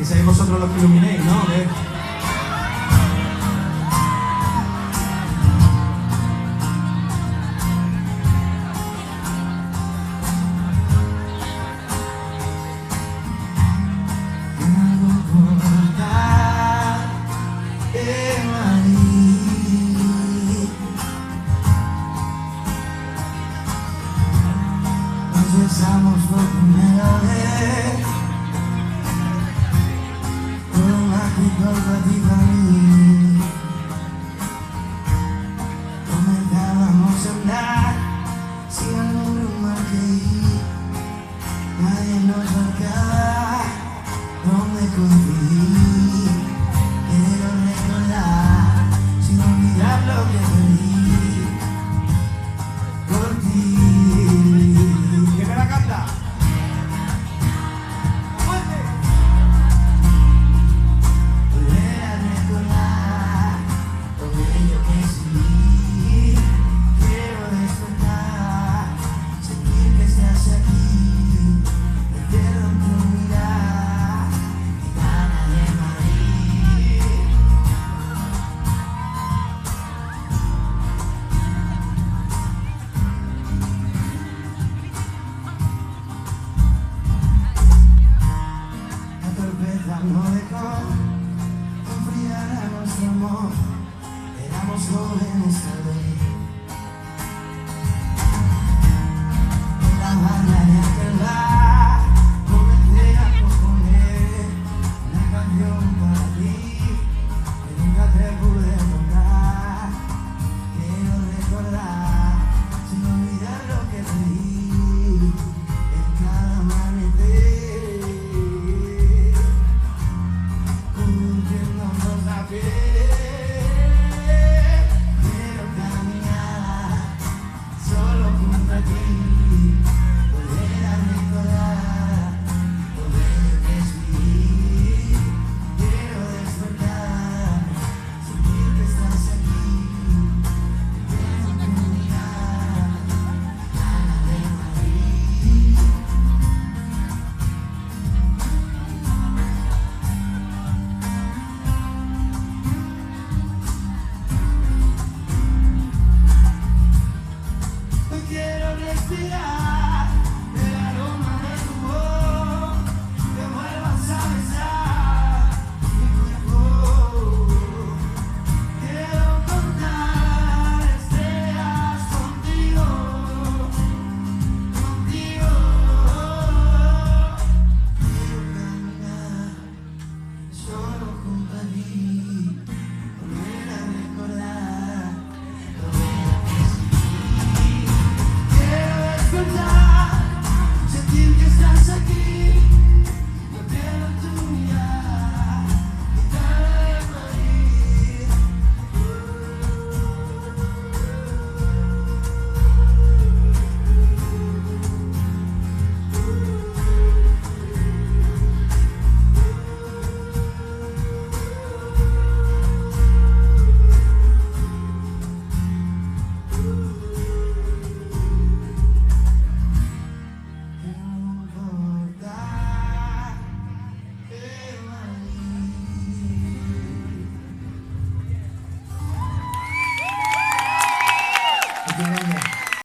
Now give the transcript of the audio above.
Que seáis vosotros los que iluminéis, ¿no? Besamos por primera vez, todo mágico para ti, para mí. Comenzábamos a hablar sin algún rumor que ir, nadie nos marcaba dónde coincidir. Quiero recordar sin olvidar lo que pedí por ti. No dejó enfriar a nuestro amor, éramos jóvenes tal vez.